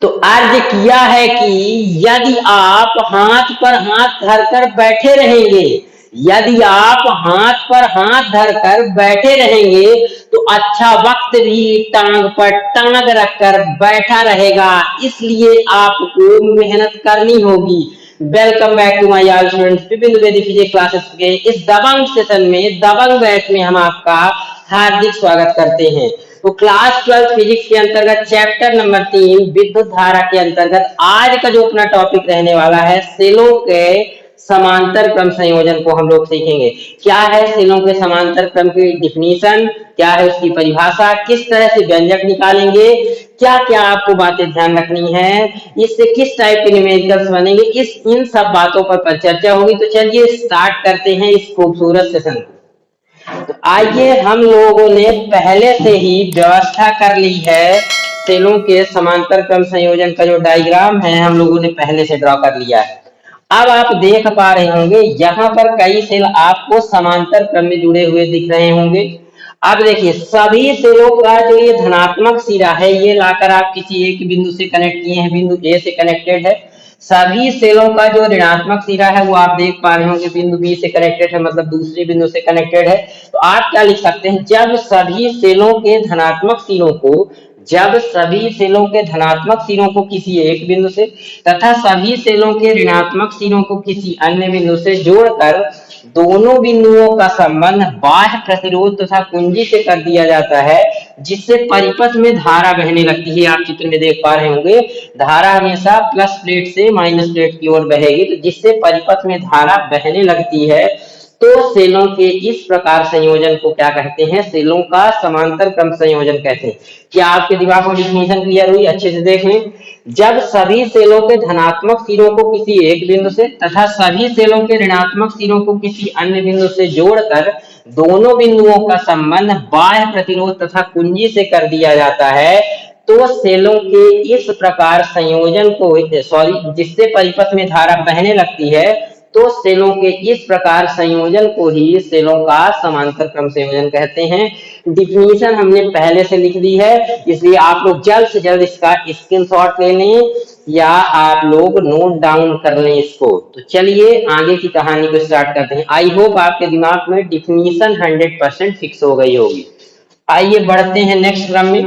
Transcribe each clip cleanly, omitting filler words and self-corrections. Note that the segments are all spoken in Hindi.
तो अर्ज किया है कि यदि आप हाथ पर हाथ धरकर बैठे रहेंगे, यदि आप हाथ पर हाथ धरकर बैठे रहेंगे तो अच्छा वक्त भी टांग पर टांग रखकर बैठा रहेगा, इसलिए आपको मेहनत करनी होगी। Welcome back to my all students, विभिन्न वेदी फिजिक्स क्लासेस के इस दबंग सेशन में, दबंग बैच में हम आपका हार्दिक स्वागत करते हैं। तो क्लास 12 फिजिक्स के अंतर्गत चैप्टर नंबर 3 विद्युत धारा के अंतर्गत आज का जो अपना टॉपिक रहने वाला है, सेलों के समांतर क्रम संयोजन को हम लोग सीखेंगे। क्या है सेलों के समांतर क्रम की डिफिनीशन, क्या है उसकी परिभाषा, किस तरह से व्यंजक निकालेंगे, क्या क्या आपको बातें ध्यान रखनी है, इससे किस टाइप के न्यूमेरिकल्स बनेंगे, इस इन सब बातों पर चर्चा होगी। तो चलिए स्टार्ट करते हैं इस खूबसूरत सेशन को। तो आइए, हम लोगों ने पहले से ही व्यवस्था कर ली है, सेलों के समांतर क्रम संयोजन का जो डायग्राम है हम लोगों ने पहले से ड्रॉ कर लिया है। अब आप देख पा रहे होंगे यहाँ पर कई सेल आपको समांतर क्रम में जुड़े हुए दिख रहे होंगे। अब देखिए, सभी सेलों का जो ये धनात्मक सिरा है, ये लाकर आप किसी एक बिंदु से कनेक्ट किए हैं, बिंदु ए से कनेक्टेड है। सभी सेलों का जो ऋणात्मक सिरा है वो आप देख पा रहे होंगे बिंदु बी से कनेक्टेड है, मतलब दूसरे बिंदु से कनेक्टेड है। तो आप क्या लिख सकते हैं, जब सभी सेलों के धनात्मक सिरों को, जब सभी सेलों के धनात्मक सिरों को किसी एक बिंदु से तथा सभी सेलों के ऋणात्मक सिरों को किसी अन्य बिंदु से जोड़कर दोनों बिंदुओं का संबंध बाह्य प्रतिरोध तथा कुंजी से कर दिया जाता है, जिससे परिपथ में धारा बहने लगती है। आप चित्र में देख पा रहे होंगे, धारा हमेशा प्लस प्लेट से माइनस प्लेट की ओर बहेगी, तो जिससे परिपथ में धारा बहने लगती है। तो सेलों के इस प्रकार संयोजन को क्या कहते हैं, सेलों का समांतर क्रम संयोजन कहते हैं। क्या आपके दिमाग में डिफिनेशन क्लियर हुई? अच्छे से देख लें। जब सभी सेलों के धनात्मक सिरों को किसी एक बिंदु से तथा सभी सेलों के ऋणात्मक सिरों को किसी अन्य बिंदु से जोड़कर दोनों बिंदुओं का संबंध बाह्य प्रतिरोध तथा कुंजी से कर दिया जाता है, तो सेलों के इस प्रकार संयोजन को, जिससे परिपथ में धारा बहने लगती है, तो सेलों के इस प्रकार संयोजन को ही सेलों का समांतर क्रम संयोजन कहते हैं। डिफिनीशन हमने पहले से लिख दी है, इसलिए आप लोग जल्द से जल्द इसका स्क्रीनशॉट ले लें या आप लोग नोट डाउन कर लें इसको। तो चलिए आगे की कहानी को स्टार्ट करते हैं। आई होप आपके दिमाग में डिफिनीशन 100% फिक्स हो गई होगी। आइए बढ़ते हैं नेक्स्ट क्रम में।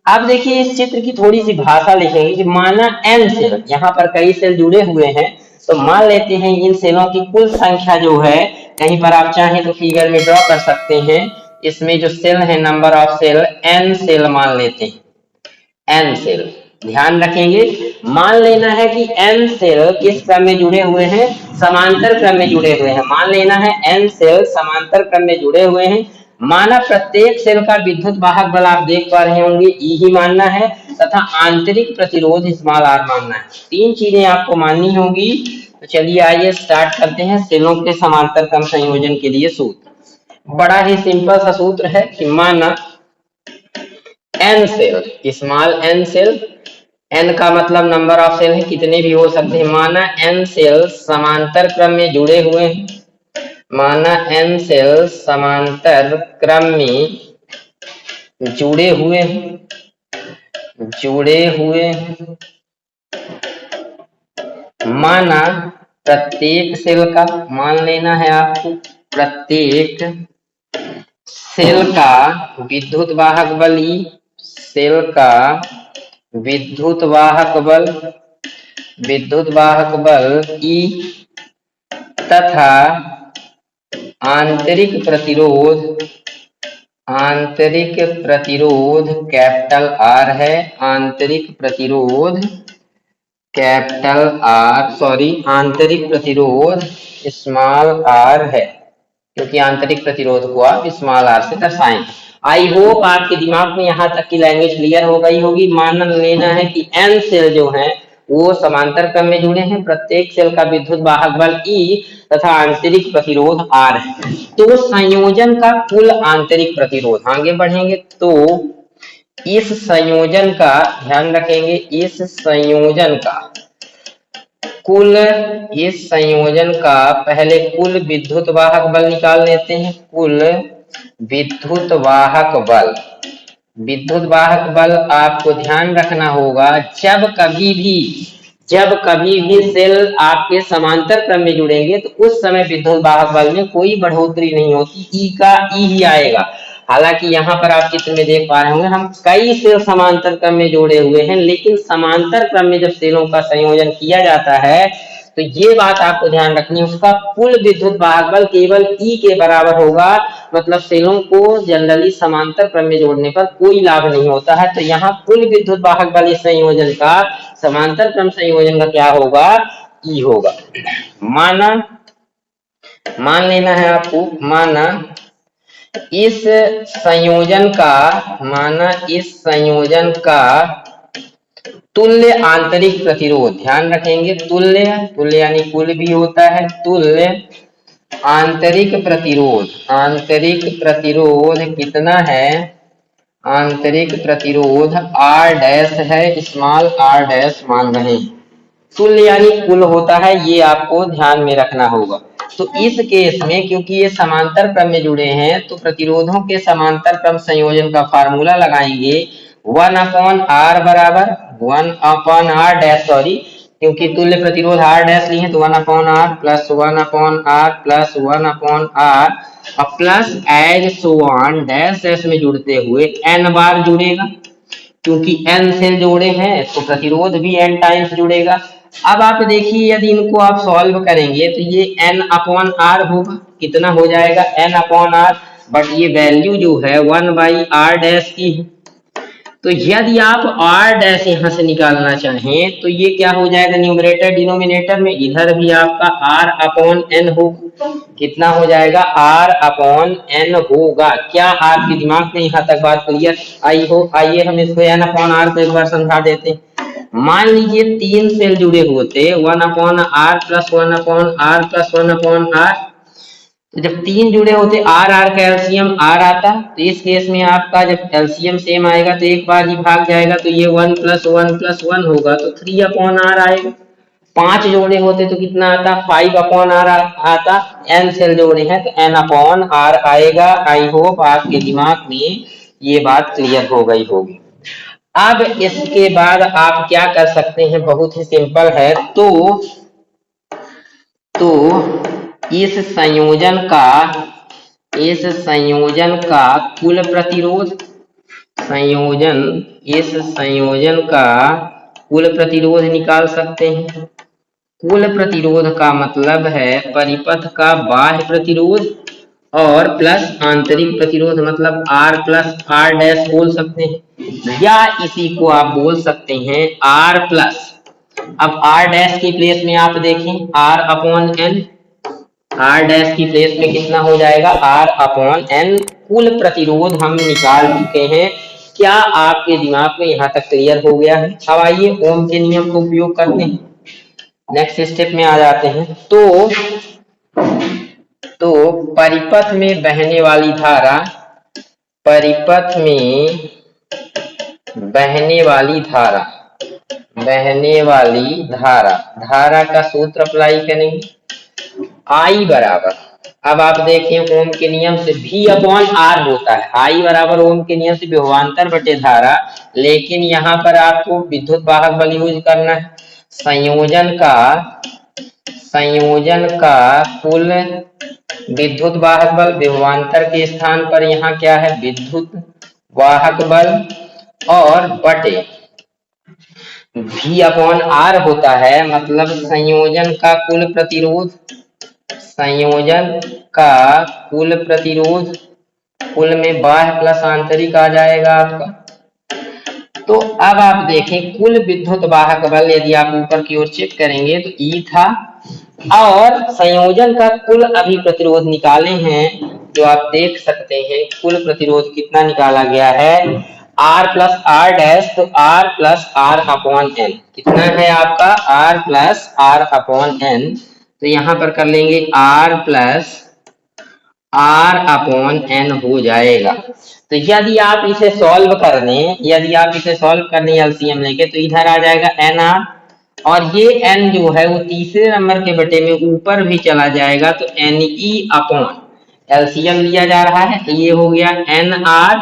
अब देखिए, इस चित्र की थोड़ी सी भाषा लिखेंगे कि माना n सेल, यहाँ पर कई सेल जुड़े हुए हैं, तो मान लेते हैं इन सेलों की कुल संख्या जो है, कहीं पर आप चाहें तो फिगर में ड्रॉ कर सकते हैं, इसमें जो सेल है, number of cell n cell मान लेते हैं, n सेल ध्यान रखेंगे। मान लेना है कि n सेल किस क्रम में जुड़े हुए हैं, समांतर क्रम में जुड़े हुए हैं। मान लेना है n सेल समांतर क्रम में जुड़े हुए हैं। माना प्रत्येक सेल का विद्युत वाहक बल आप देख पा रहे होंगे ई ही मानना है, तथा आंतरिक प्रतिरोध स्मॉल आर मानना है। तीन चीजें आपको माननी होगी। तो चलिए आइए स्टार्ट करते हैं सेलों के समांतर क्रम संयोजन के लिए सूत्र। बड़ा ही सिंपल सा सूत्र है कि माना n cell, small n cell, n का मतलब नंबर ऑफ सेल है, कितने भी हो सकते हैं। माना n सेल समांतर क्रम में जुड़े हुए हैं, माना n सेल समांतर क्रम में जुड़े हुए हैं, माना प्रत्येक सेल का, मान लेना है आपको प्रत्येक सेल का विद्युत वाहक बल E, सेल का विद्युत वाहक बल E तथा आंतरिक प्रतिरोध कैपिटल R है, आंतरिक प्रतिरोध स्मॉल r है, क्योंकि आंतरिक प्रतिरोध को आप स्मॉल r से दर्शाएं। आई होप आपके दिमाग में यहाँ तक की लैंग्वेज क्लियर हो गई होगी। मान लेना है कि n सेल जो है वो समांतर क्रम में जुड़े हैं, प्रत्येक सेल का विद्युत वाहक बल E तथा आंतरिक प्रतिरोध R है। तो संयोजन का कुल आंतरिक प्रतिरोध, आगे बढ़ेंगे तो इस संयोजन का ध्यान रखेंगे, इस संयोजन का पहले कुल विद्युत वाहक बल निकाल लेते हैं। कुल विद्युत वाहक बल विद्युत वाहक बल आपको ध्यान रखना होगा, जब कभी भी सेल आपके समांतर क्रम में जुड़ेंगे तो उस समय विद्युत वाहक बल में कोई बढ़ोतरी नहीं होती, ई का ई ही आएगा। हालांकि यहाँ पर आप चित्र में देख पा रहे होंगे हम कई सेल समांतर क्रम में जोड़े हुए हैं, लेकिन समांतर क्रम में जब सेलों का संयोजन किया जाता है तो ये बात आपको ध्यान रखनी है, उसका कुल विद्युत वाहक बल केवल ई के बराबर होगा। मतलब सेलों को जनरली समांतर क्रम में जोड़ने पर कोई लाभ नहीं होता है। तो यहाँ कुल विद्युत वाहक बल इस संयोजन का, समांतर क्रम संयोजन का क्या होगा, ई होगा। मान लेना है आपको, इस संयोजन का तुल्य आंतरिक प्रतिरोध, ध्यान रखेंगे तुल्य यानी कुल भी होता है, तुल्य आंतरिक प्रतिरोध कितना है, आंतरिक प्रतिरोध R डैश है, स्मॉल r डैश मान रहे हैं। तुल्य यानी कुल होता है, ये आपको ध्यान में रखना होगा। तो इस केस में क्योंकि ये समांतर क्रम में जुड़े हैं तो प्रतिरोधों के समांतर क्रम संयोजन का फार्मूला लगाएंगे 1/r बराबर 1/r डैश, सॉरी क्योंकि तुल्य प्रतिरोध r डैश लिए तो 1/r plus 1/r plus 1/r और plus as so on dash dash में जुड़ते हुए n बार जुड़ेगा, क्योंकि n सेल जोड़े हैं तो प्रतिरोध भी n टाइम्स जुड़ेगा। अब आप देखिए यदि इनको आप सॉल्व करेंगे तो ये n/r होगा, कितना हो जाएगा n/r, बट ये वैल्यू जो है 1/r डैश की है। तो यदि आप r डैश यहाँ से निकालना चाहें तो ये क्या हो जाएगा, न्यूमरेटर डिनोमिनेटर में इधर भी आपका r/n होगा, कितना हो जाएगा r/n होगा। क्या आपके दिमाग में यहाँ तक बात क्लियर आई हो? आइए हम इसको n/r को एक बार समझा देते हैं। मान लीजिए 3 सेल जुड़े हुए थे 1/r plus 1/r plus 1/r, तो जब 3 जुड़े होते r का एलसीएम r आता, तो इस केस में आपका जब एलसीएम सेम आएगा तो एक बार ही भाग जाएगा, तो ये 1 + 1 + 1 होगा तो 3/r आएगा। 5 जोड़े होते तो कितना आता, 5/r आता। n सेल जोड़े हैं तो n/r आएगा। आई होप आपके दिमाग में ये बात क्लियर हो गई होगी। अब इसके बाद आप क्या कर सकते हैं, बहुत ही सिंपल है। तो इस संयोजन का कुल प्रतिरोध, इस संयोजन का कुल प्रतिरोध निकाल सकते हैं। कुल प्रतिरोध का मतलब है परिपथ का बाह्य प्रतिरोध और प्लस आंतरिक प्रतिरोध, मतलब R प्लस R डैश बोल सकते हैं, या इसी को आप बोल सकते हैं R प्लस, अब R डैश की प्लेस में आप देखें R/n, R डैश की प्लेस में कितना हो जाएगा R/n। कुल प्रतिरोध हम निकाल चुके हैं। क्या आपके दिमाग में यहाँ तक क्लियर हो गया है? अब आइए ओम के नियम का उपयोग करते हैं, नेक्स्ट स्टेप में आ जाते हैं। तो परिपथ में बहने वाली धारा, धारा का सूत्र अप्लाई करेंगे I बराबर, अब आप देखें ओम के नियम से V/R होता है, I बराबर ओम के नियम से विभवांतर बटे धारा, लेकिन यहाँ पर आपको विद्युत वाहक बल यूज करना है। संयोजन का कुल विद्युत वाहक बल, विभवांतर के स्थान पर यहाँ क्या है विद्युत वाहक बल, और बटे V/R होता है, मतलब संयोजन का कुल प्रतिरोध, कुल में बाह्य प्लस आंतरिक आ जाएगा आपका। तो अब आप देखें कुल विद्युत वाहक बल, यदि आप ऊपर की ओर चेक करेंगे तो E था, और संयोजन का कुल अभी प्रतिरोध निकाले हैं, जो आप देख सकते हैं कुल प्रतिरोध कितना निकाला गया है R प्लस R डैश, तो R प्लस R/n कितना है आपका R प्लस R/n, तो यहाँ पर कर लेंगे R प्लस R/n हो जाएगा। तो यदि आप इसे सॉल्व करने एलसीएम लेके तो इधर आ जाएगा NR, और ये n जो है वो तीसरे नंबर के बटे में ऊपर भी चला जाएगा, तो Ne/, एलसीएम लिया जा रहा है, ये हो गया NR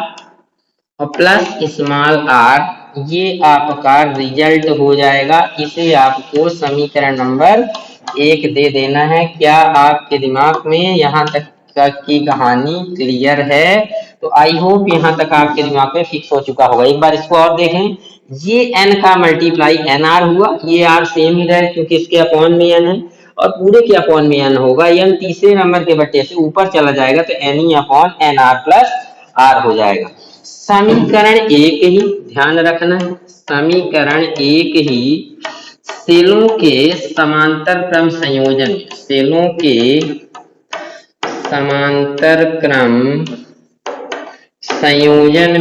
और प्लस स्मॉल आर, ये आपका रिजल्ट हो जाएगा। इसे आपको समीकरण नंबर 1 दे देना है। क्या आपके दिमाग में यहाँ तक की कहानी क्लियर है? तो आई होप यहाँ तक आपके दिमाग में फिक्स हो चुका होगा। एक बार इसको और देखें, ये n का मल्टीप्लाई एन आर हुआ, ये आर सेम ही रहे क्योंकि इसके अपॉन में n है, और पूरे के अपॉन में n होगा। n तीसरे नंबर के बट्टे से ऊपर चला जाएगा तो N E upon N R plus R हो जाएगा। समीकरण 1 ही ध्यान रखना है, समीकरण 1 ही सेलों के समांतर क्रम संयोजन, सेलों के समांतर क्रम संयोजन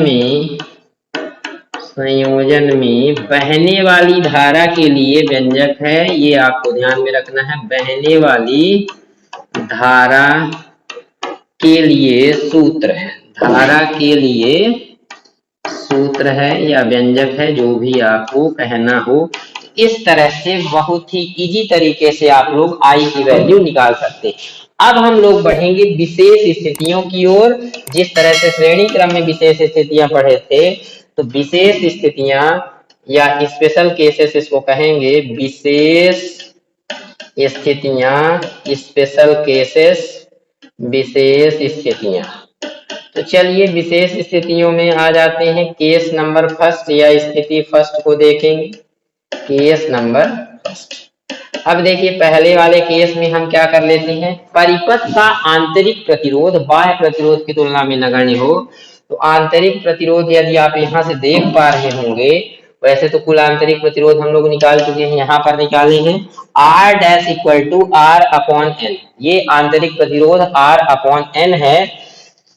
में बहने वाली धारा के लिए व्यंजक है। ये आपको ध्यान में रखना है, बहने वाली धारा के लिए सूत्र है, धारा के लिए सूत्र है या व्यंजक है, जो भी आपको कहना हो। इस तरह से बहुत ही इजी तरीके से आप लोग आई की वैल्यू निकाल सकते हैं। अब हम लोग बढ़ेंगे विशेष स्थितियों की ओर। जिस तरह से श्रेणी क्रम में विशेष स्थितियां पढ़े थे, तो विशेष स्थितियां या स्पेशल केसेस इसको कहेंगे, विशेष स्थितियां, स्पेशल केसेस, विशेष स्थितियां। तो चलिए विशेष स्थितियों में आ जाते हैं। केस नंबर फर्स्ट या स्थिति फर्स्ट को देखेंगे, केस नंबर फर्स्ट। अब देखिए पहले वाले केस में हम क्या कर लेते हैं, परिपथ का आंतरिक प्रतिरोध बाह्य प्रतिरोध की तुलना में नगण्य हो। तो आंतरिक प्रतिरोध यदि आप यहाँ से देख पा रहे होंगे, वैसे तो कुल आंतरिक प्रतिरोध हम लोग निकाल चुके हैं, यहाँ पर निकाले हैं R dash equal to R upon N. ये आंतरिक प्रतिरोध आर अपॉन एन है।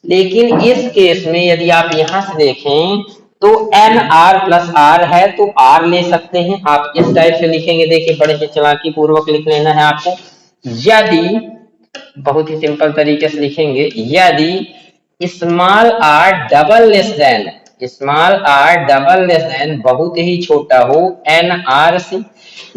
लेकिन इस केस में यदि आप यहां से देखें तो एन आर प्लस आर है, तो आर ले सकते हैं। आप इस टाइप से लिखेंगे, देखिए बड़े ही चालाकी पूर्वक लिख लेना है आपको। यदि, बहुत ही सिंपल तरीके से लिखेंगे, यदि small R double less than, small R double less than बहुत ही छोटा हो एन आर से,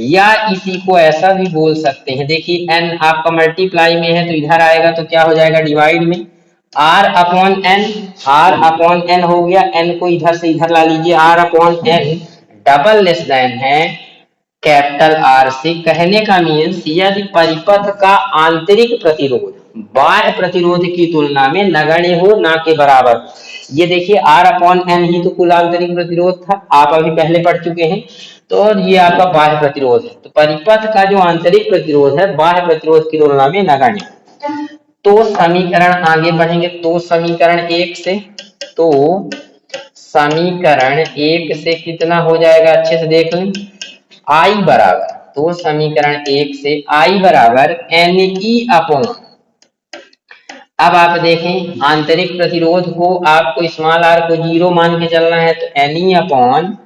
या इसी को ऐसा भी बोल सकते हैं, देखिए एन आपका मल्टीप्लाई में है तो इधर आएगा तो क्या हो जाएगा डिवाइड में, R upon N, R upon N हो गया, एन को इधर से इधर ला लीजिए, R upon N double less than है कैपिटल आर से। कहने का मीन्स यदि परिपथ का आंतरिक प्रतिरोध बाह्य प्रतिरोध की तुलना में नगण्य हो, ना के बराबर। ये देखिए आर अपॉन एन ही तो कुल आंतरिक प्रतिरोध था, आप अभी पहले पढ़ चुके हैं। तो ये आपका बाह्य प्रतिरोध है, तो परिपथ का जो आंतरिक प्रतिरोध है बाह्य प्रतिरोध की तुलना में नगण्य। तो समीकरण आगे बढ़ेंगे, तो समीकरण 1 से, तो समीकरण 1 से कितना हो जाएगा अच्छे से देख लें, आई बराबर, तो समीकरण 1 से आई बराबर एन ई अपॉन, अब आप देखें आंतरिक प्रतिरोध को आपको स्मॉल आर को 0 मान के चलना है, तो N E upon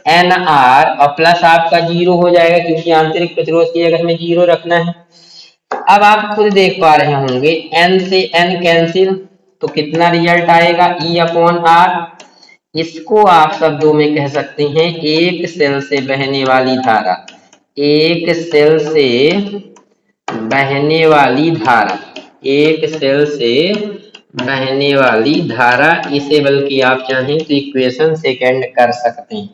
N R और प्लस आपका 0 हो जाएगा क्योंकि आंतरिक प्रतिरोध की जगह में 0 रखना है। अब आप खुद देख पा रहे होंगे n से n कैंसिल, तो कितना रिजल्ट आएगा E अपॉन आर। इसको आप शब्दों में कह सकते हैं एक सेल से बहने वाली धारा, एक सेल से बहने वाली धारा, एक सेल से बहने वाली धारा। इसे बल्कि आप चाहें तो इक्वेशन सेकंड कर सकते हैं।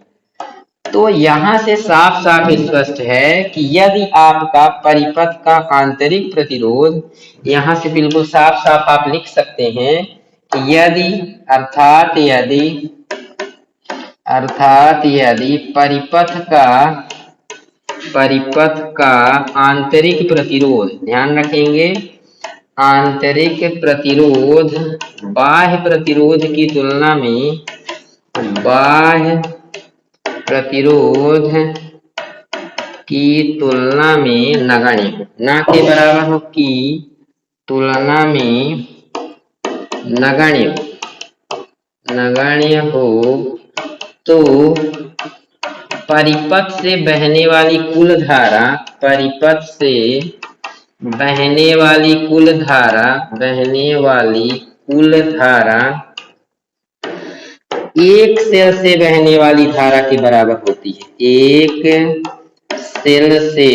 तो यहां से साफ साफ स्पष्ट है कि यदि आपका परिपथ का आंतरिक प्रतिरोध, यहां से बिल्कुल साफ साफ आप लिख सकते हैं कि यदि अर्थात यदि परिपथ का आंतरिक प्रतिरोध, ध्यान रखेंगे आंतरिक प्रतिरोध बाह्य प्रतिरोध की तुलना में, बाह्य प्रतिरोध की तुलना में नगण्य हो, ना के बराबर हो, की तुलना में नगण्य हो, तो परिपथ से बहने वाली कुल धारा, परिपथ से बहने वाली कुल धारा एक सेल से बहने वाली धारा के बराबर होती है। एक सेल से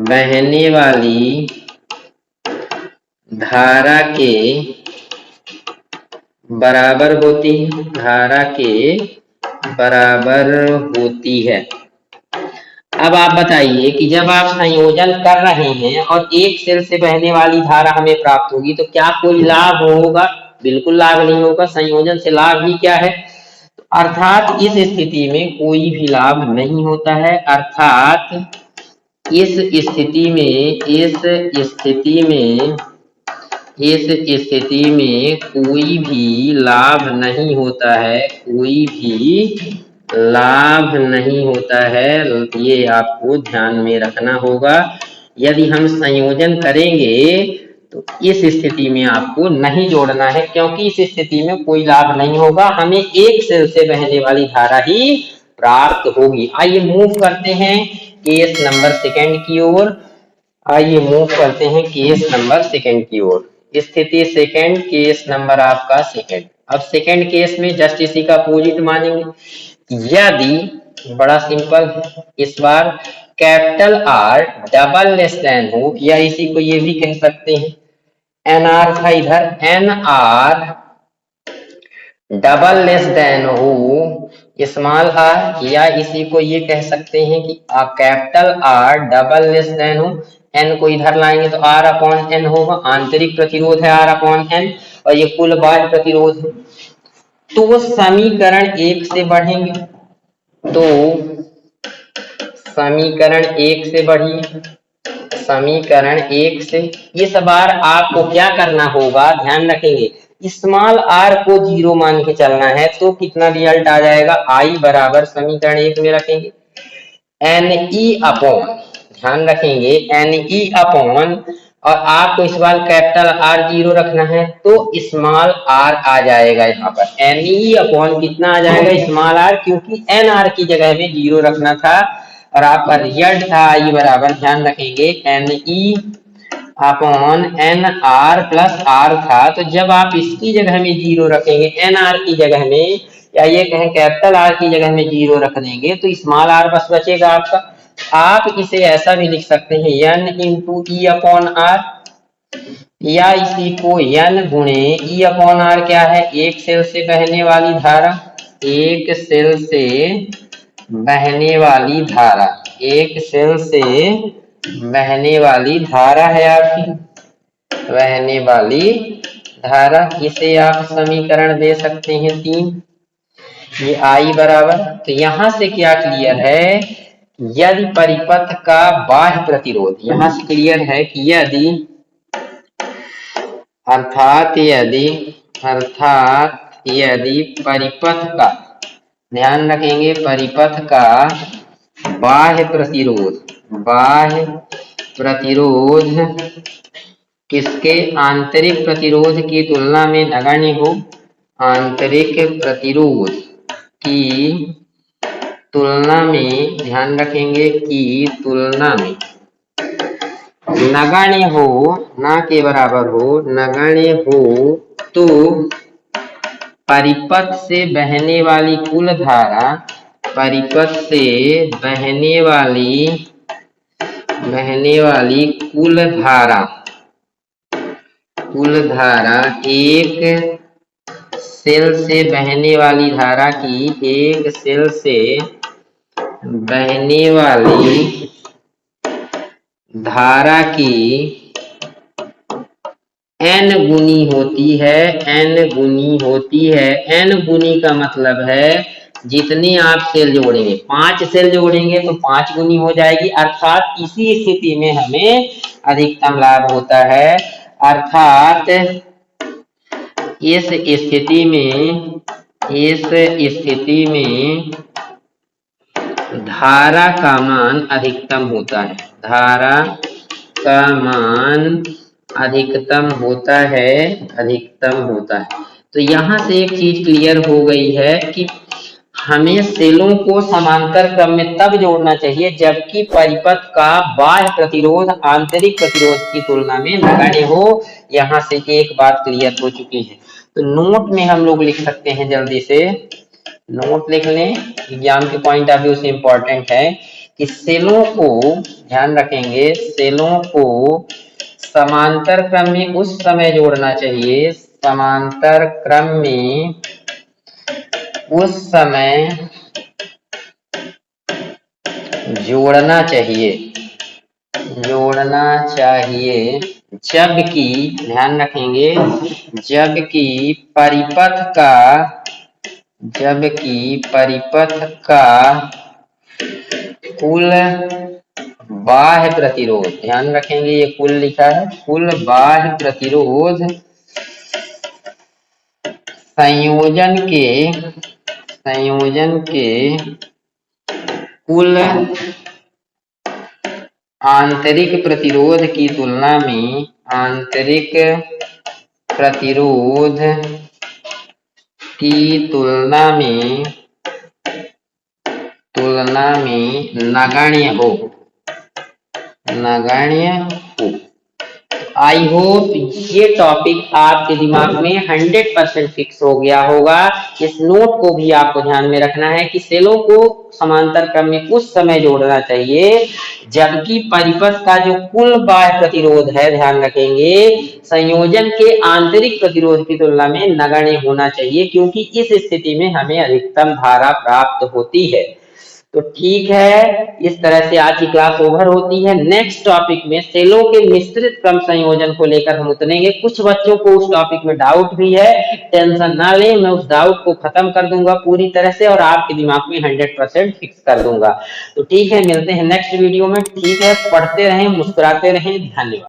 बहने वाली धारा के बराबर होती है, धारा के बराबर होती है। अब आप बताइए कि जब आप संयोजन कर रहे हैं और एक सेल से बहने वाली धारा हमें प्राप्त होगी तो क्या कोई लाभ होगा? बिल्कुल लाभ नहीं होगा। संयोजन से लाभ ही क्या है? अर्थात इस स्थिति में कोई भी लाभ नहीं होता है। अर्थात इस स्थिति में कोई भी लाभ नहीं होता है, कोई भी लाभ नहीं होता है। ये आपको ध्यान में रखना होगा। यदि हम संयोजन करेंगे तो इस स्थिति में आपको नहीं जोड़ना है, क्योंकि इस स्थिति में कोई लाभ नहीं होगा, हमें एक सेल से बहने वाली धारा ही प्राप्त होगी। आइए मूव करते हैं केस नंबर सेकंड की ओर। आइए मूव करते हैं केस नंबर सेकंड की ओर। स्थिति सेकंड, केस नंबर आपका सेकंड। अब सेकंड केस में जस्ट इसी का अपोजिट मानेंगे। यदि, बड़ा सिंपल है, इस बार capital R double less than हो, या इसी को ये भी कह सकते हैं, एन आर था इधर, N R double less than हो स्मॉल आर, या इसी को ये कह सकते हैं कि capital R double less than हो, एन को इधर लाएंगे तो आर अपॉन एन होगा। आंतरिक प्रतिरोध है आर अपॉन एन और ये कुल बाह्य प्रतिरोध है। तो वो समीकरण एक से बढ़ेंगे, तो समीकरण एक से बढ़िए, समीकरण एक से। इस बार आपको क्या करना होगा, ध्यान रखेंगे, स्मॉल आर को 0 मान के चलना है। तो कितना रिजल्ट आ जाएगा, आई बराबर समीकरण एक में रखेंगे एन ई अपॉन, ध्यान रखेंगे, एन ई अपॉन, और आपको इस बार कैपिटल आर 0 रखना है तो स्मॉल आर आ जाएगा। यहाँ पर एन ई अपॉन कितना आ जाएगा, स्मॉल आर, क्योंकि एन आर की जगह में 0 रखना था और आपका रिजल्ट था आई बराबर, ध्यान रखेंगे, N E upon N R plus R था। तो जब आप इसकी जगह में 0 रखेंगे, एन आर की जगह में, या ये कहें कैपिटल आर की जगह में 0 रख देंगे तो स्मॉल आर बस बचेगा आपका। आप इसे ऐसा भी लिख सकते हैं N into E upon R, या इसी को एन गुणे ई अपॉन आर क्या है, एक सेल से बहने वाली धारा, एक सेल से बहने वाली धारा, एक सेल से बहने वाली धारा है आपकी, बहने वाली धारा। इसे आप समीकरण दे सकते हैं 3, ये आई बराबर। तो यहां से क्या क्लियर है, यदि परिपथ का बाह्य प्रतिरोध, यहां से क्लियर है कि यदि, अर्थात यदि परिपथ का, ध्यान रखेंगे, परिपथ का बाह्य प्रतिरोध किसके, आंतरिक प्रतिरोध की तुलना में नगण्य हो, आंतरिक प्रतिरोध की तुलना में, ध्यान रखेंगे, की तुलना में नगण्य हो, ना के बराबर हो, नगण्य हो, तो परिपथ से बहने वाली कुल धारा, परिपथ से बहने वाली कुल धारा एक सेल से बहने वाली धारा की, एक सेल से बहने वाली धारा की n गुनी होती है, n गुनी होती है। n गुनी का मतलब है जितने आप सेल जोड़ेंगे, 5 सेल जोड़ेंगे तो 5 गुनी हो जाएगी। अर्थात इसी स्थिति में हमें अधिकतम लाभ होता है। अर्थात इस स्थिति में धारा का मान अधिकतम होता है, धारा का मान अधिकतम होता है। तो यहाँ से एक चीज क्लियर हो गई है कि हमें सेलों को समांतर क्रम में तब जोड़ना चाहिए जबकि परिपथ का बाह्य प्रतिरोध आंतरिक प्रतिरोध की तुलना में नगण्य हो। यहाँ से एक बात क्लियर हो चुकी है। तो नोट में हम लोग लिख सकते हैं, जल्दी से नोट लिख लें, एग्जाम के पॉइंट ऑफ व्यू से इंपॉर्टेंट है कि सेलों को, ध्यान रखेंगे, सेलों को समांतर क्रम में उस समय जोड़ना चाहिए, समांतर क्रम में उस समय जोड़ना चाहिए जबकि, ध्यान रखेंगे, जबकि परिपथ का कुल बाह्य प्रतिरोध, ध्यान रखेंगे ये कुल लिखा है, कुल बाह्य प्रतिरोध संयोजन के कुल आंतरिक प्रतिरोध की तुलना में नगण्य हो। आई होप ये टॉपिक आपके दिमाग में 100% फिक्स हो गया होगा। इस नोट को भी आपको ध्यान में रखना है कि सेलों को समांतर क्रम में उस समय जोड़ना चाहिए जबकि परिपथ का जो कुल बाह्य प्रतिरोध है, ध्यान रखेंगे, संयोजन के आंतरिक प्रतिरोध की तुलना में नगण्य होना चाहिए, क्योंकि इस स्थिति में हमें अधिकतम धारा प्राप्त होती है। तो ठीक है, इस तरह से आज की क्लास ओवर होती है। नेक्स्ट टॉपिक में सेलों के मिश्रित क्रम संयोजन को लेकर हम उतरेंगे। कुछ बच्चों को उस टॉपिक में डाउट भी है, टेंशन ना लें, मैं उस डाउट को खत्म कर दूंगा पूरी तरह से और आपके दिमाग में 100% फिक्स कर दूंगा। तो ठीक है, मिलते हैं नेक्स्ट वीडियो में। ठीक है, पढ़ते रहें, मुस्कुराते रहें, धन्यवाद।